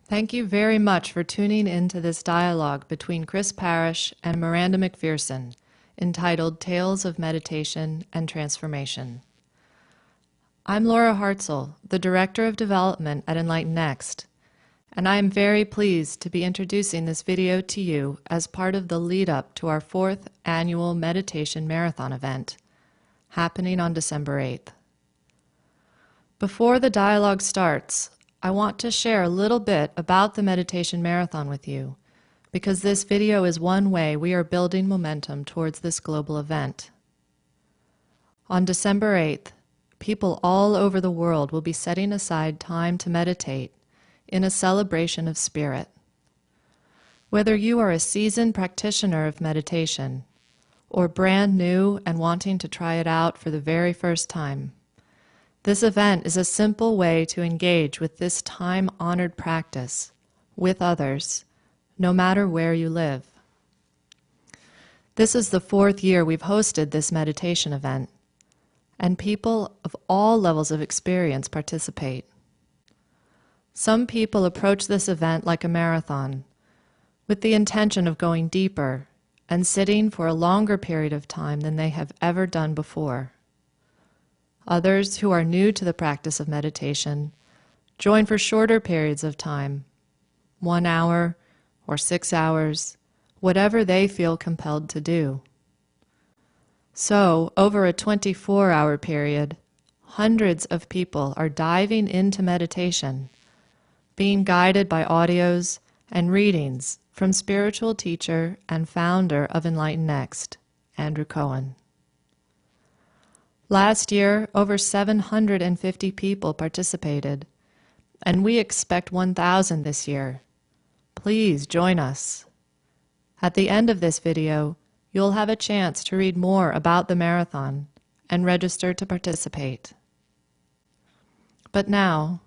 Thank you very much for tuning in to this dialogue between Chris Parish and Miranda MacPherson, entitled Tales of Meditation and Transformation. I'm Laura Hartzell, the Director of Development at Enlightenment, and I am very pleased to be introducing this video to you as part of the lead-up to our 4th annual Meditation Marathon event, happening on December 8th. Before the dialogue starts, I want to share a little bit about the Meditation Marathon with you, because this video is one way we are building momentum towards this global event. On December 8th, people all over the world will be setting aside time to meditate in a celebration of spirit. Whether you are a seasoned practitioner of meditation or brand new and wanting to try it out for the very first time, this event is a simple way to engage with this time-honored practice with others, no matter where you live. This is the 4th year we've hosted this meditation event, and people of all levels of experience participate. Some people approach this event like a marathon, with the intention of going deeper and sitting for a longer period of time than they have ever done before. Others who are new to the practice of meditation join for shorter periods of time, 1 hour or 6 hours, whatever they feel compelled to do. So, over a 24-hour period, hundreds of people are diving into meditation, being guided by audios and readings from spiritual teacher and founder of Enlightenment, Andrew Cohen. Last year, over 750 people participated, and we expect 1,000 this year. Please join us. At the end of this video, you'll have a chance to read more about the marathon and register to participate. But now,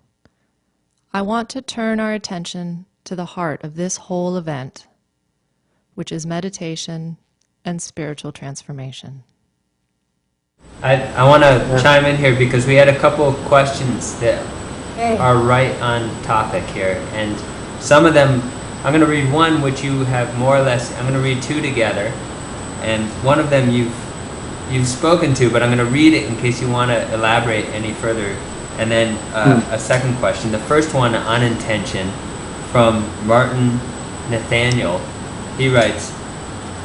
I want to turn our attention to the heart of this whole event, which is meditation and spiritual transformation. I want to chime in here because we had a couple of questions that are right on topic here, and some of them, I'm going to read one which you have more or less, I'm going to read two together, and one of them you've spoken to, but I'm going to read it in case you want to elaborate any further, and then a second question. The first one on intention from Martin Nathaniel. He writes,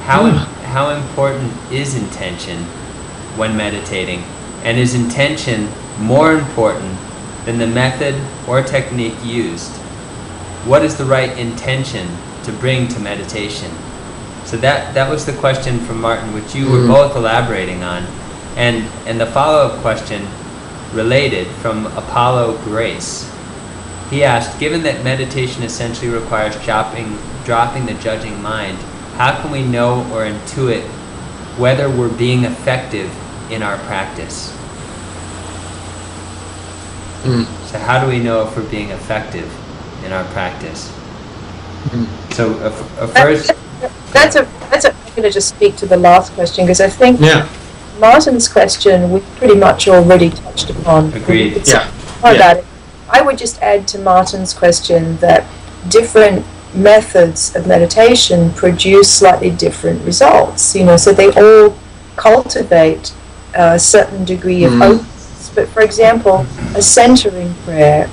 how important is intention when meditating, and is intention more important than the method or technique used? What is the right intention to bring to meditation? So that was the question from Martin, which you were both elaborating on, and the follow-up question related from Apollo Grace. He asked, given that meditation essentially requires dropping the judging mind, how can we know or intuit whether we're being effective in our practice? So how do we know if we're being effective in our practice? So first... I'm going to just speak to the last question, because I think Martin's question we pretty much already touched upon. Agreed. About it. I would just add to Martin's question that different methods of meditation produce slightly different results. So they all cultivate a certain degree of openness. But for example, a centering prayer,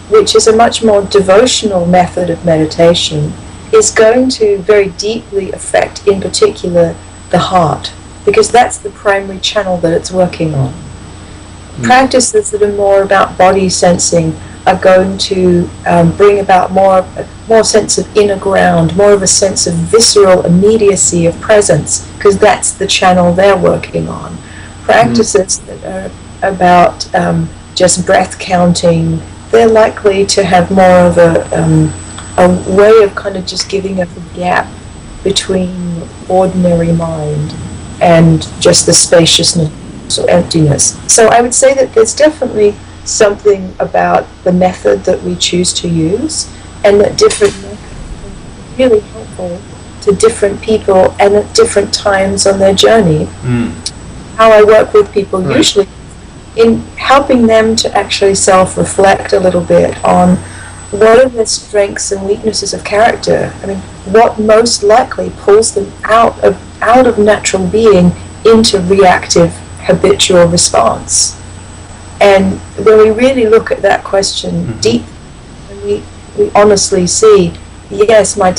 which is a much more devotional method of meditation, is going to very deeply affect, in particular, the heart, because that's the primary channel that it's working on. Practices that are more about body sensing are going to bring about more sense of inner ground, more of a sense of visceral immediacy of presence, because that's the channel they're working on. Practices that are about just breath counting, they're likely to have more of a way of kind of just giving up a gap between ordinary mind and just the spaciousness or emptiness. So I would say that there's definitely something about the method that we choose to use, and that different methods are really helpful to different people and at different times on their journey. How I work with people usually in helping them to actually self-reflect a little bit on what are their strengths and weaknesses of character? I mean, what most likely pulls them out of natural being into reactive habitual response? And when we really look at that question deep, and we honestly see, yes, I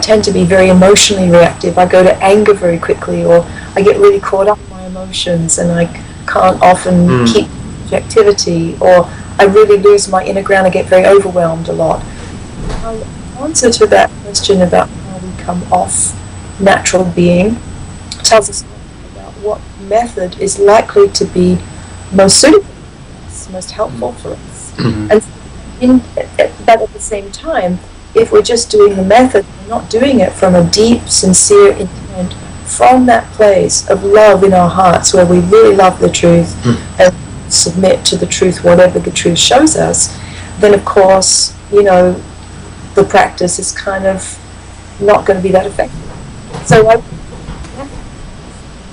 tend to be very emotionally reactive. I go to anger very quickly, or I get really caught up in my emotions, and I can't often keep objectivity, or I really lose my inner ground. I get very overwhelmed a lot. My answer to that question about how we come off natural being tells us about what method is likely to be most suitable for us, most helpful for us. But at the same time, if we're just doing the method, we're not doing it from a deep, sincere intent, from that place of love in our hearts, where we really love the truth and submit to the truth, whatever the truth shows us, then of course, the practice is kind of not going to be that effective. So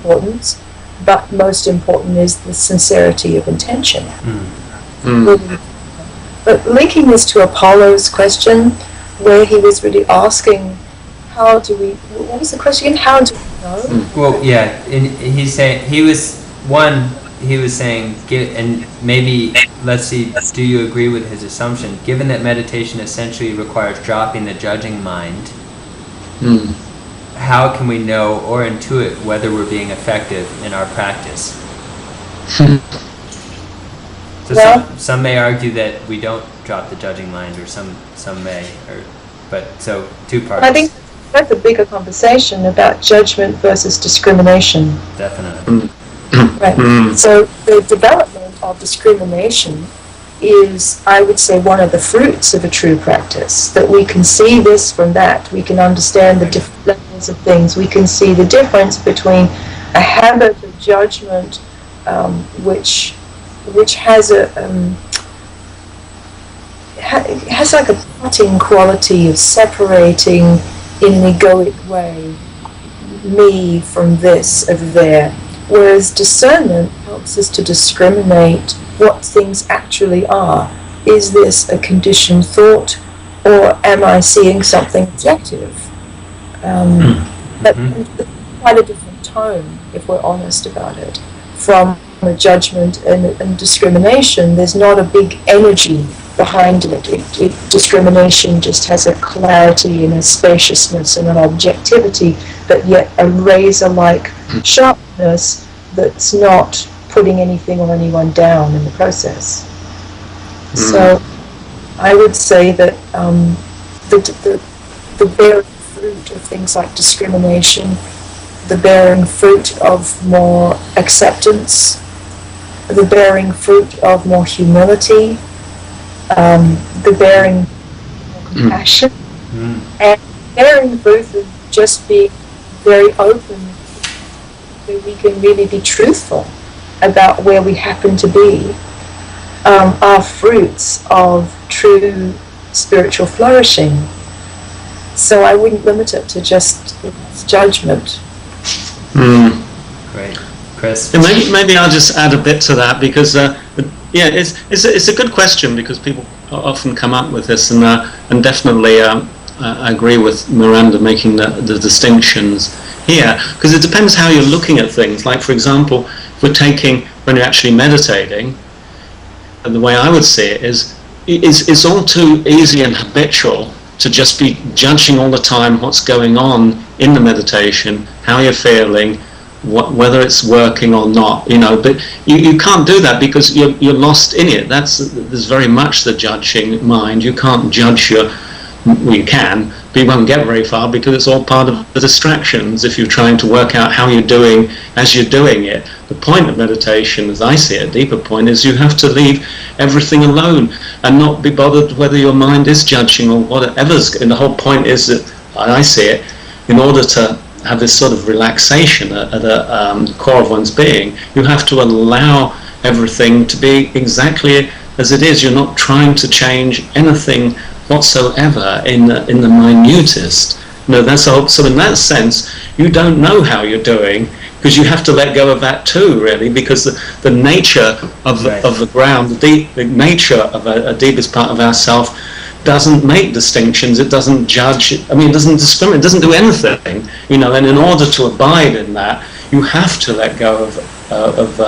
important, but most important is the sincerity of intention. But linking this to Apollo's question, where he was really asking, what was the question again? How do we know? Well, yeah, and he was saying, and maybe, let's see, do you agree with his assumption? Given that meditation essentially requires dropping the judging mind, how can we know or intuit whether we're being effective in our practice? So some may argue that we don't drop the judging mind, or some may, but so two parts. I think that's a bigger conversation about judgment versus discrimination. Definitely. Right. So the development of discrimination is, I would say, one of the fruits of a true practice. That we can see this from that. We can understand the different levels of things. We can see the difference between a habit of judgment, which has has like a plotting quality of separating in an egoic way me from this over there. Whereas discernment helps us to discriminate what things actually are. Is this a conditioned thought, or am I seeing something objective? But quite a different tone, if we're honest about it, from a judgment and discrimination. There's not a big energy behind it. Discrimination just has a clarity and a spaciousness and an objectivity, but yet a razor-like sharpness that's not putting anything or anyone down in the process. So I would say that the bearing fruit of things like discrimination, the bearing fruit of more acceptance, the bearing fruit of more humility, the bearing more compassion, and bearing fruit of just being very open, that we can really be truthful about where we happen to be, are fruits of true spiritual flourishing. So I wouldn't limit it to just judgment. Great. Chris? Maybe I'll just add a bit to that, because it's a good question, because people often come up with this, and definitely I agree with Miranda making the distinctions here, because it depends how you're looking at things. Like, for example, when you're actually meditating, and the way I would see it is it's all too easy and habitual to just be judging all the time what's going on in the meditation, how you're feeling, whether it's working or not, but you can't do that, because you're lost in it. There's very much the judging mind. You can't judge you can, but you won't get very far, because it's all part of the distractions if you're trying to work out how you're doing as you're doing it. The point of meditation, as I see it, a deeper point, is you have to leave everything alone and not be bothered whether your mind is judging or whatever's. And the whole point is that, I see it, in order to have this sort of relaxation at the core of one's being, you have to allow everything to be exactly as it is. You're not trying to change anything whatsoever in the minutest. That's all. So in that sense, you don't know how you're doing, because you have to let go of that too, really, because the nature of the ground, the nature of a deepest part of ourself, doesn't make distinctions, it doesn't judge, I mean, it doesn't discriminate, it doesn't do anything, you know, and in order to abide in that, you have to let go of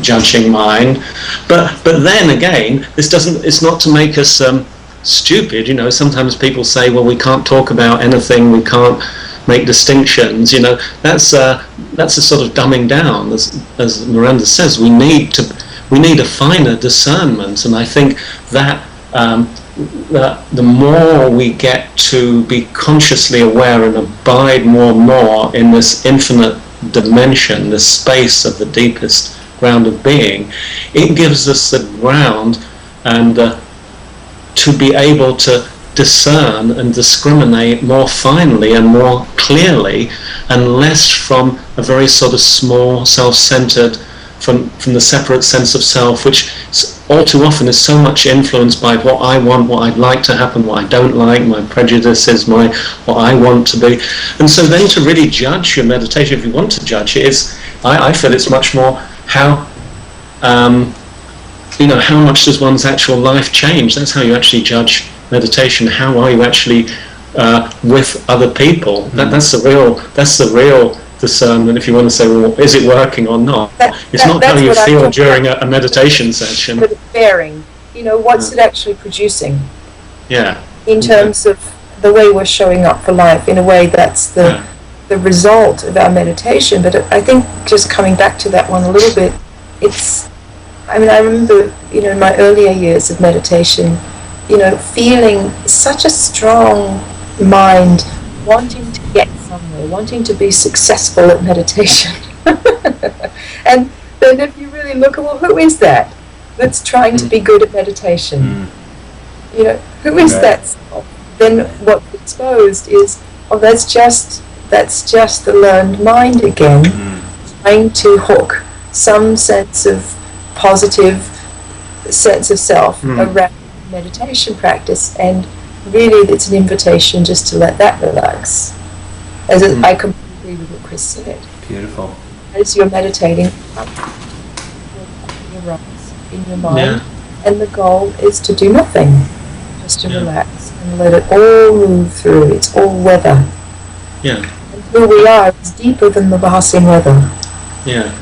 judging mind. But then again, it's not to make us stupid, you know. Sometimes people say, well, we can't talk about anything, we can't make distinctions, you know. That's a sort of dumbing down, as Miranda says. We need a finer discernment, and I think that the more we get to be consciously aware and abide more and more in this infinite dimension, this space of the deepest ground of being, it gives us the ground and to be able to discern and discriminate more finely and more clearly, and less from a very sort of small, self-centered, from the separate sense of self, which all too often is so much influenced by what I want, what I'd like to happen, what I don't like, my prejudices, what I want to be. And so then to really judge your meditation, if you want to judge it, I feel it's much more how, you know, how much does one's actual life change? That's how you actually judge meditation. How are you actually with other people? That's the real discernment, if you want to say, well, is it working or not? It's not how you feel during a meditation session. But it's bearing, you know, what's it actually producing? Yeah. In terms of the way we're showing up for life, in a way that's the result of our meditation. But I think just coming back to that one a little bit, I remember, you know, in my earlier years of meditation, you know, feeling such a strong mind, wanting to get somewhere, wanting to be successful at meditation. And then if you really look at, well, who is that that's trying to be good at meditation? You know, who is that? Then what's exposed is, oh, that's just the learned mind again, trying to hook some sense of positive sense of self around meditation practice, and really it's an invitation just to let that relax. I completely agree with what Chris said. Beautiful. As you're meditating, you're right in your mind, and the goal is to do nothing, just to relax and let it all move through. It's all weather. Yeah. And who we are is deeper than the passing weather. Yeah.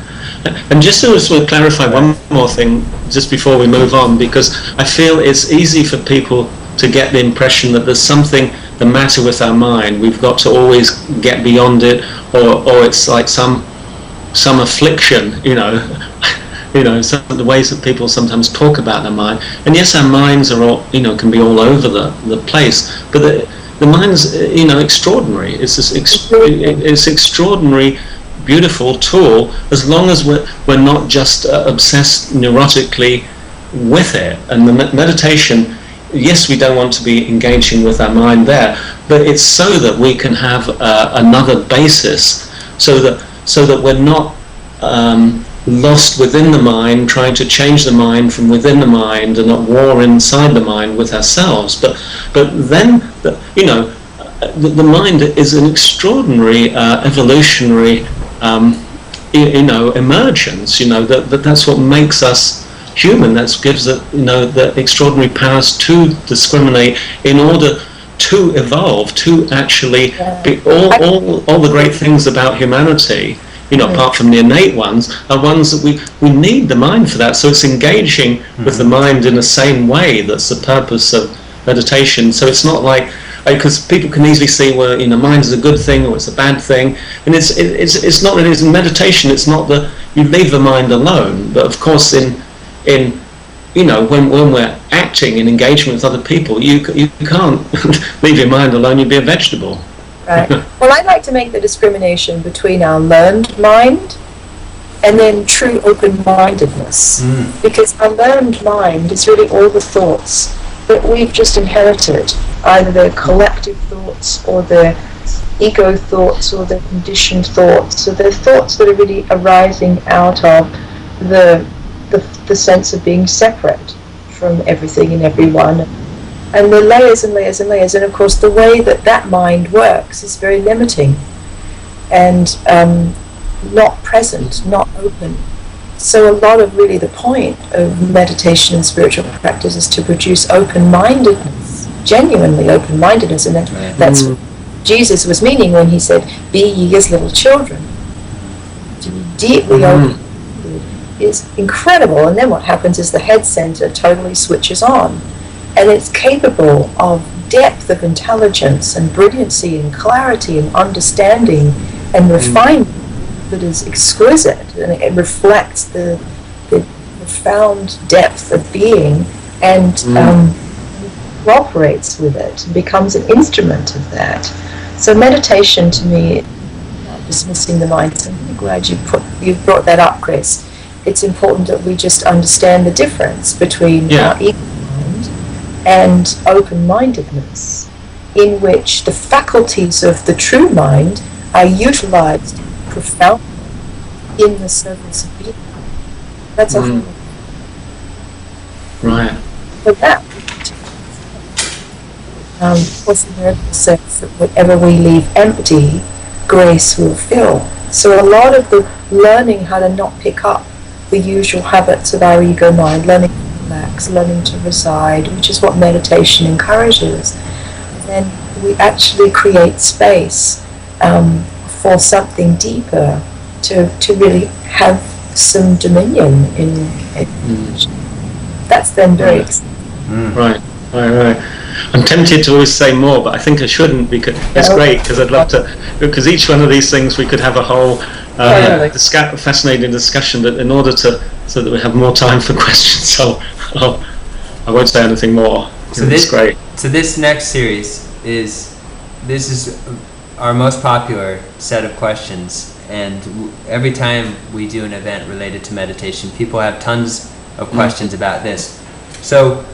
And just to sort of clarify one more thing, just before we move on, because I feel it's easy for people to get the impression that there's something the matter with our mind. We've got to always get beyond it, or it's like some affliction, you know. You know, some of the ways that people sometimes talk about their mind. And yes, our minds are all, you know, can be all over the place, but the mind's, you know, extraordinary. It's this it's extraordinary, beautiful tool, as long as we're not just obsessed neurotically with it. And the meditation, yes, we don't want to be engaging with our mind there, but it's so that we can have another basis, so that we're not lost within the mind, trying to change the mind from within the mind, and at war inside the mind with ourselves. But then, you know, the mind is an extraordinary evolutionary, you know, emergence. You know, that's what makes us human. That gives it, you know, the extraordinary powers to discriminate in order to evolve, to actually be all the great things about humanity, you know, apart from the innate ones, are ones that we need the mind for that. So it's engaging with the mind in the same way that's the purpose of meditation. So it's not like, because people can easily see, well, you know, mind is a good thing or it's a bad thing, and it's not really. In meditation, it's not that you leave the mind alone, but of course in you know, when we're acting in engagement with other people, you can't leave your mind alone. You'd be a vegetable. Right. Well, I like to make the discrimination between our learned mind and then true open-mindedness, because our learned mind is really all the thoughts that we've just inherited, either they're collective thoughts or they're ego thoughts or they're conditioned thoughts. So they're thoughts that are really arising out of the sense of being separate from everything and everyone. And the layers and layers and layers, and of course the way that mind works is very limiting and not present, not open. So a lot of really the point of meditation and spiritual practice is to produce open-mindedness, genuinely open-mindedness, and that's what Jesus was meaning when he said, "Be ye as little children." To be deeply open is incredible, and then what happens is the head center totally switches on, and it's capable of depth of intelligence and brilliancy and clarity and understanding and refinement that is exquisite, and it reflects the profound depth of being, and cooperates with it and becomes an instrument of that. So meditation to me, not dismissing the mind. So I'm glad you brought that up, Chris. It's important that we just understand the difference between our ego mind and open-mindedness, in which the faculties of the true mind are utilized profoundly in the service of being. That's a whole. Right. For that, Course in Miracles says that whatever we leave empty, grace will fill. So a lot of the learning how to not pick up the usual habits of our ego mind, learning to relax, learning to reside, which is what meditation encourages, then we actually create space for something deeper to really have some dominion in it. That's then very exciting. Right. I'm tempted to always say more, but I think I shouldn't, because it's great, because I'd love to, because each one of these things we could have a whole fascinating discussion, but in order to, so that we have more time for questions, so I won't say anything more. So this, great. So this next series is our most popular set of questions, and every time we do an event related to meditation, people have tons of questions about this. So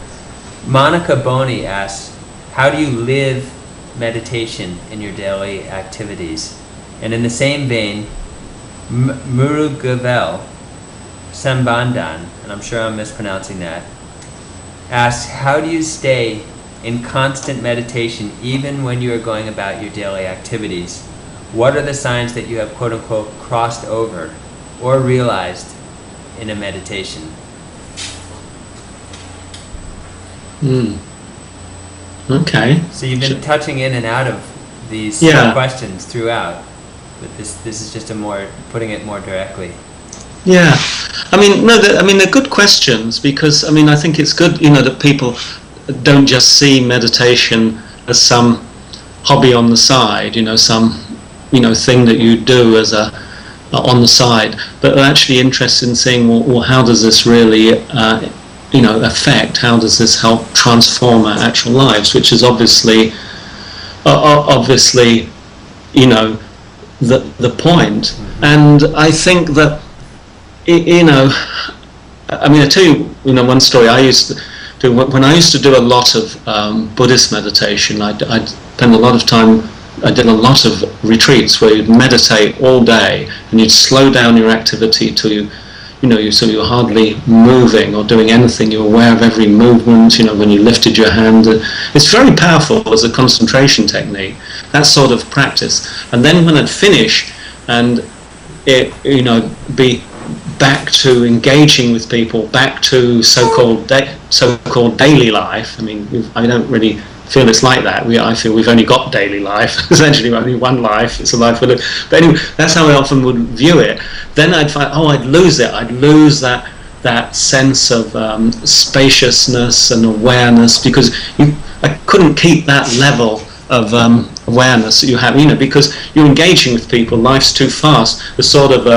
Monica Boney asks, how do you live meditation in your daily activities? And in the same vein, Murugavel Sambandan, and I'm sure I'm mispronouncing that, asks, how do you stay in constant meditation even when you are going about your daily activities? What are the signs that you have quote-unquote crossed over or realized in a meditation? Okay. So you've been touching in and out of these questions throughout, but this is just putting it more directly. Yeah, I mean, they're good questions, because I think it's good, that people don't just see meditation as some hobby on the side, some thing that you do as on the side, but are actually interested in seeing, well, how does this really affect, how does this help transform our actual lives, which is obviously the point. And I think that I tell you one story I used to do when I used to do a lot of Buddhist meditation. I'd spend a lot of time. I did a lot of retreats where you'd meditate all day and you'd slow down your activity to so you're hardly moving or doing anything. You're aware of every movement, when you lifted your hand. It's very powerful as a concentration technique, that sort of practice. And then when I'd finish and be back to engaging with people, back to so-called daily life. I don't really feel it's like that. I feel we've only got daily life. Essentially, only one life. It's a life we live. But anyway, that's how I often would view it. Then I'd find, I'd lose it. I'd lose that sense of spaciousness and awareness, because I couldn't keep that level of awareness that you have, because you're engaging with people. Life's too fast. The sort of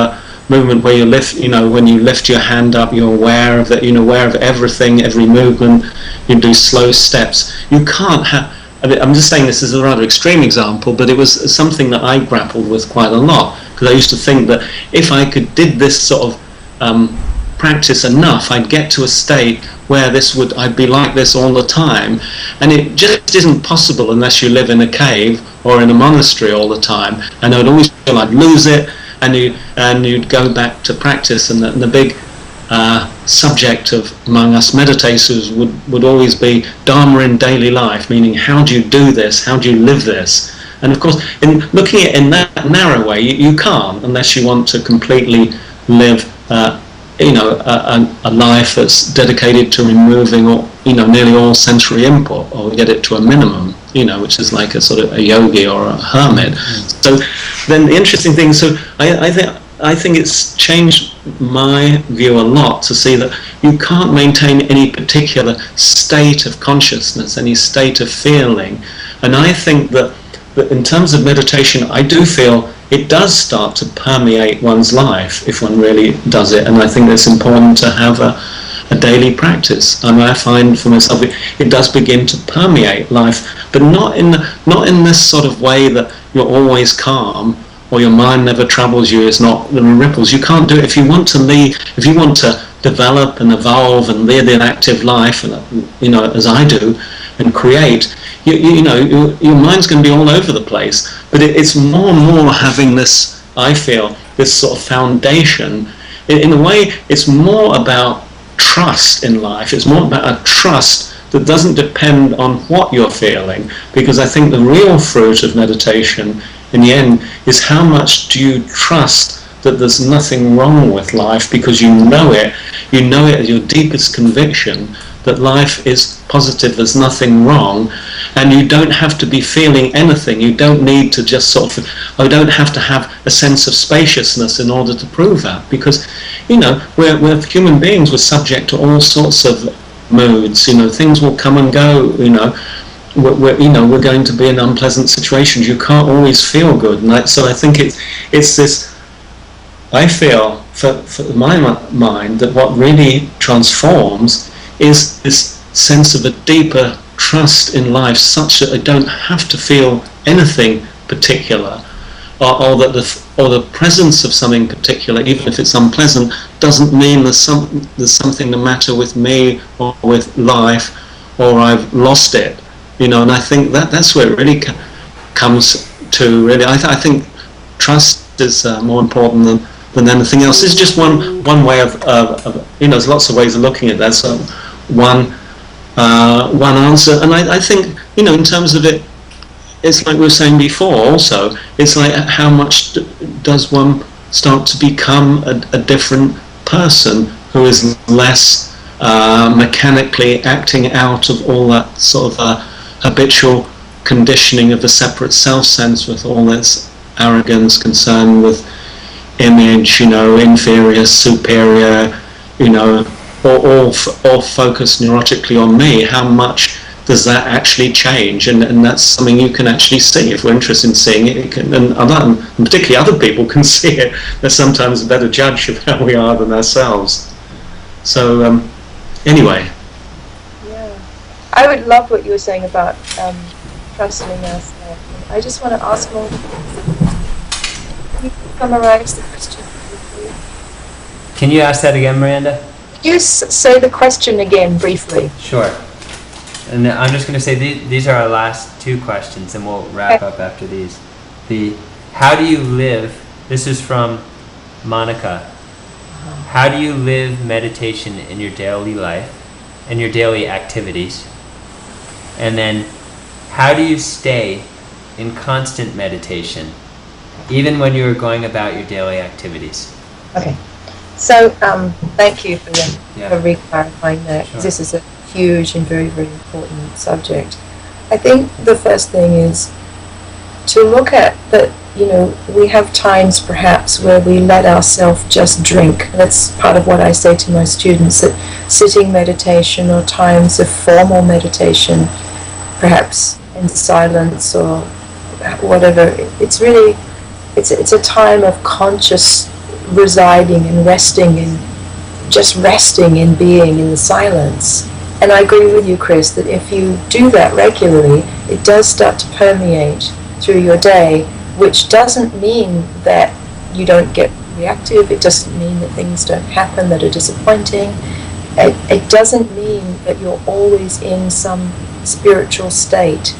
movement where you lift, when you lift your hand up, you're aware of that, aware of everything, every movement. You do slow steps. You can't have. I'm just saying this is a rather extreme example, but it was something that I grappled with quite a lot, because I used to think that if I did this sort of practice enough, I'd get to a state where I'd be like this all the time, and it just isn't possible unless you live in a cave or in a monastery all the time. And I'd always feel I'd lose it, and you'd go back to practice, and the big subject among us meditators would always be Dharma in daily life, meaning how do you do this, how do you live this? And of course, in looking at it in that narrow way, you can't, unless you want to completely live a life that's dedicated to removing nearly all sensory input, or get it to a minimum, which is like a sort of a yogi or a hermit. So then the interesting thing, so I think it's changed my view a lot to see that you can't maintain any particular state of consciousness, any state of feeling. And I think that in terms of meditation, I do feel it does start to permeate one's life if one really does it. And I think it's important to have a daily practice. I mean, I find for myself it does begin to permeate life, but not in this sort of way that you're always calm, or your mind never troubles you, it's not the ripples. You can't do it. If you want to develop and evolve and lead an active life, and as I do, and create, your mind's going to be all over the place. But it's more and more having this, I feel, this sort of foundation. In a way, it's more about trust in life. It's more about a trust that doesn't depend on what you're feeling, because I think the real fruit of meditation in the end is how much do you trust that there's nothing wrong with life, because you know it as your deepest conviction that life is positive, there's nothing wrong, and you don't have to be feeling anything. You don't need to just sort of, I don't have to have a sense of spaciousness in order to prove that, because we're human beings, we're subject to all sorts of moods, things will come and go, we're going to be in unpleasant situations. You can't always feel good, and so I think it's this. I feel for my mind that what really transforms is this sense of a deeper trust in life, such that I don't have to feel anything particular, or that the presence of something particular, even if it's unpleasant, doesn't mean there's something the matter with me or with life, or I've lost it. And I think that's where it really comes to. Really, I think trust is more important than anything else. It's just one way of there's lots of ways of looking at that. So one answer, and I think in terms of it, it's like we were saying before. Also, it's like how much does one start to become a different person who is less mechanically acting out of all that sort of habitual conditioning of the separate self sense, with all its arrogance, concern with image, inferior, superior, or focus neurotically on me. How much does that actually change? And that's something you can actually see if we're interested in seeing it. And particularly other people can see it. They're sometimes a better judge of how we are than ourselves. So anyway. Yeah, I would love what you were saying about trusting us. I just want to ask more. Can you summarize the question? Can you ask that again, Miranda? You say the question again briefly. Sure. And I'm just going to say these are our last two questions, and we'll wrap up after these. How do you live? This is from Monica. How do you live meditation in your daily life and your daily activities? And then, how do you stay in constant meditation, even when you are going about your daily activities? Okay. So, thank you for re-clarifying that. Sure. This is a huge and very, very important subject. I think the first thing is to look at that, we have times perhaps where we let ourselves just drink. That's part of what I say to my students, that sitting meditation or times of formal meditation, perhaps in silence or whatever, it's really, it's a time of conscious residing and resting in, just resting in being in the silence. And I agree with you, Chris, that if you do that regularly, it does start to permeate through your day, which doesn't mean that you don't get reactive. It doesn't mean that things don't happen that are disappointing. It doesn't mean that you're always in some spiritual state.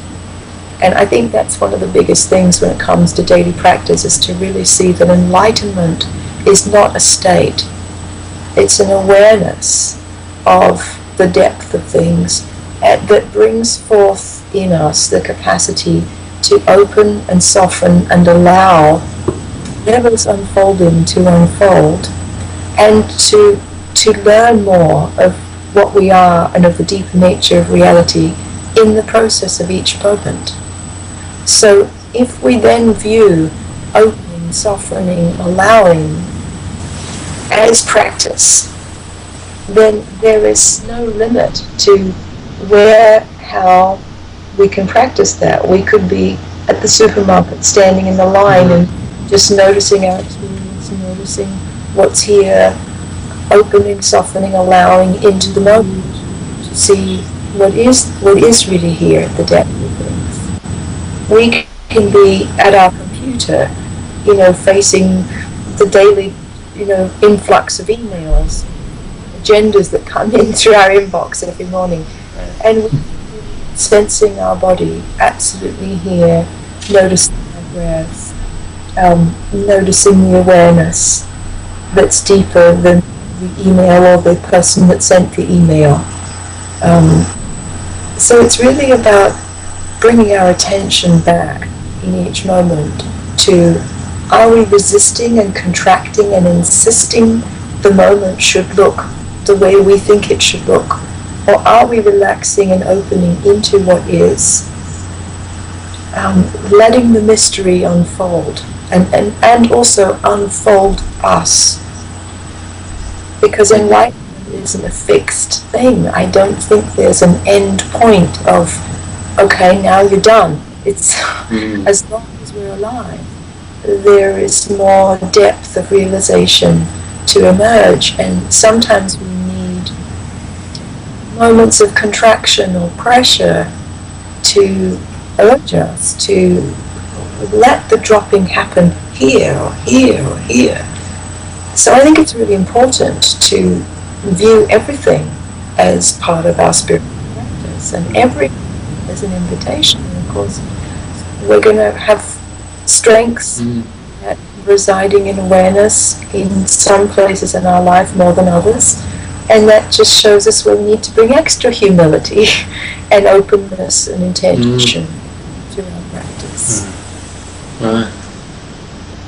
And I think that's one of the biggest things when it comes to daily practice, is to really see that enlightenment is not a state. It's an awareness of the depth of things that brings forth in us the capacity to open and soften and allow whatever's unfolding to unfold, and to learn more of what we are and of the deeper nature of reality in the process of each moment. So if we then view opening, softening, allowing as practice, then there is no limit to where, how we can practice that. We could be at the supermarket standing in the line and just noticing our experience, noticing what's here, opening, softening, allowing into the moment to see what is really here at the depth of things. We can be at our computer, facing the daily, influx of emails, agendas that come in through our inbox every morning, and we're sensing our body absolutely here, noticing our breath, noticing the awareness that's deeper than the email or the person that sent the email. So it's really about bringing our attention back in each moment to, are we resisting and contracting and insisting the moment should look the way we think it should look? Or are we relaxing and opening into what is, letting the mystery unfold and also unfold us? Because enlightenment isn't a fixed thing. I don't think there's an end point of, okay, now you're done. It's as long as we're alive, there is more depth of realization to emerge, and sometimes we need moments of contraction or pressure to urge us to let the dropping happen here or here or here. So I think it's really important to view everything as part of our spiritual practice, and everything as an invitation. And of course, we're going to have strengths that residing in awareness in some places in our life more than others, and that just shows us we'll need to bring extra humility and openness and intention to our practice. Right.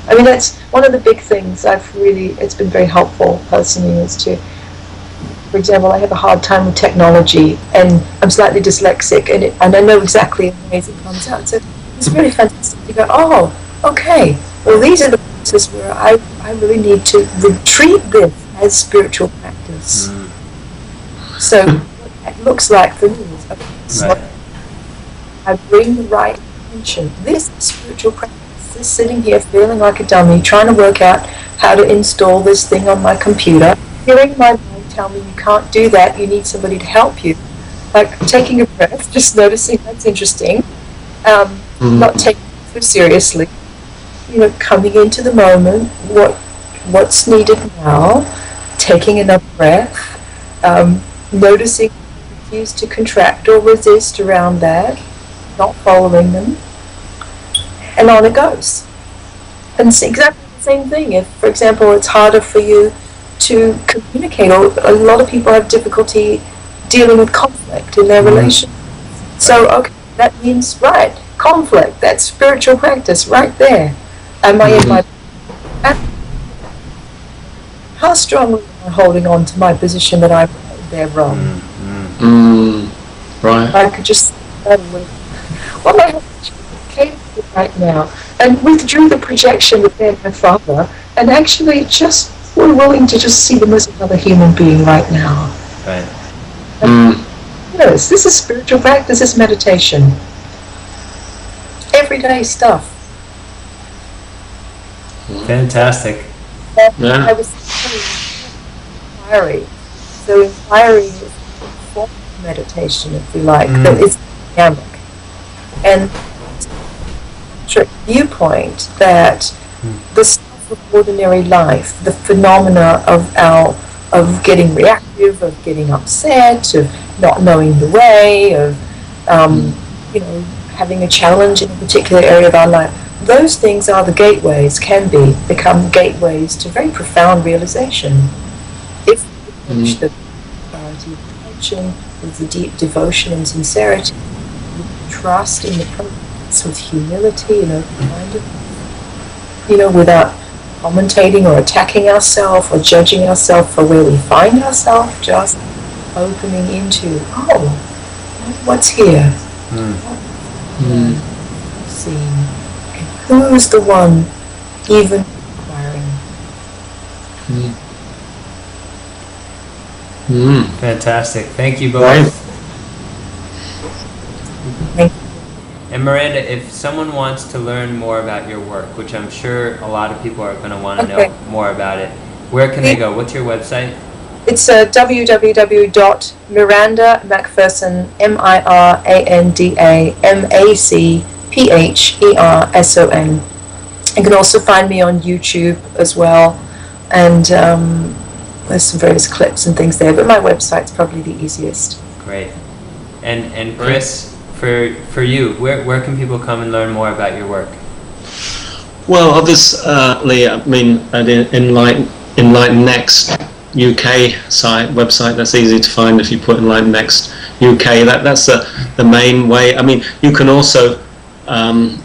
I mean, that's one of the big things it's been very helpful personally, is to, for example, I have a hard time with technology, and I'm slightly dyslexic, and I know exactly the ways it comes out. So it's really fantastic to go, oh, okay, well, these are the places where I really need to treat this as spiritual practice. So what it looks like for me is, I bring the right attention. This is spiritual practice. This sitting here feeling like a dummy, trying to work out how to install this thing on my computer, hearing my mind tell me you can't do that, you need somebody to help you. Like taking a breath, just noticing that's interesting, not taking it too seriously, coming into the moment, what's needed now, taking another breath, noticing cues to contract or resist around that, not following them, and on it goes. And it's exactly the same thing. If, for example, it's harder for you to communicate, or a lot of people have difficulty dealing with conflict in their relationship. So, okay, that means, conflict, that's spiritual practice right there. Am I in my... How strongly am I holding on to my position that they're wrong? Right. I could just... Well, I have right now, and withdrew the projection that they're my father, and actually just were willing to just see them as another human being right now. Right. Yes, this is spiritual practice, this is meditation. Everyday stuff. Fantastic. I was saying inquiry. So inquiry is a form of meditation, if you like, that is dynamic. And viewpoint that the stuff of ordinary life, the phenomena of getting reactive, of getting upset, of not knowing the way, of having a challenge in a particular area of our life, those things are the gateways, become gateways to very profound realization. If we approach the clarity of attention with the deep devotion and sincerity, with trust in the process, with humility and open-mindedness, without commentating or attacking ourselves or judging ourselves for where we find ourselves, just opening into, oh, what's here? Seeing. Who's the one even inquiring? Fantastic. Thank you both. Right. Thank you. And Miranda, if someone wants to learn more about your work, which I'm sure a lot of people are going to want to know more about it, where can they go? What's your website? It's www.mirandamacpherson, MIRANDAMACPHERSON. You can also find me on YouTube as well, and there's some various clips and things there, but my website's probably the easiest. Great. And Chris, for you, where can people come and learn more about your work? Well, obviously, I mean, at Enlighten Next UK website, that's easy to find if you put Enlighten Next UK. That's the main way. I mean, you can also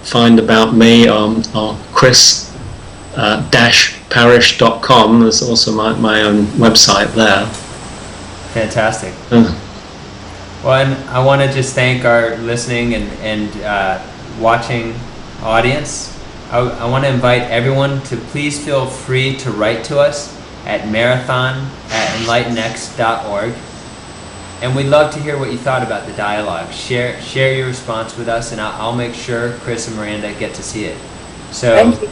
find about me on chris-parish.com. There's also my own website there. Fantastic. Well, and I want to just thank our listening and watching audience. I want to invite everyone to please feel free to write to us at marathon@enlightennext.org. And we'd love to hear what you thought about the dialogue. Share your response with us, and I'll make sure Chris and Miranda get to see it. So, Thank you.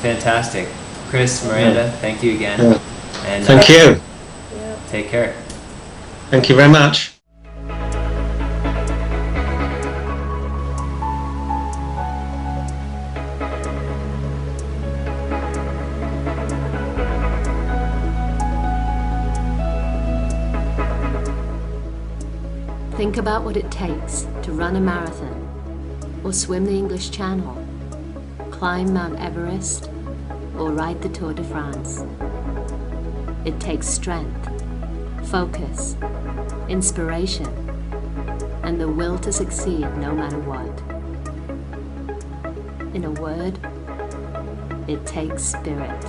Fantastic. Chris, Miranda, thank you again. And Thank you. Take care. Thank you very much. Think about what it takes to run a marathon, or swim the English Channel, climb Mount Everest, or ride the Tour de France. It takes strength, focus, inspiration, and the will to succeed no matter what. In a word, it takes spirit.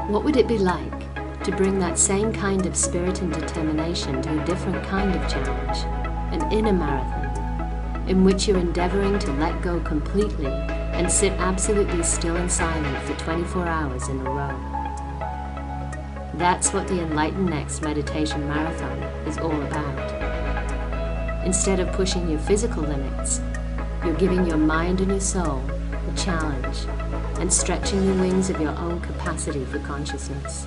What would it be like to bring that same kind of spirit and determination to a different kind of challenge, an inner marathon, in which you're endeavoring to let go completely and sit absolutely still and silent for 24 hours in a row? That's what the Enlighten Next Meditation Marathon is all about. Instead of pushing your physical limits, you're giving your mind and your soul a challenge and stretching the wings of your own capacity for consciousness.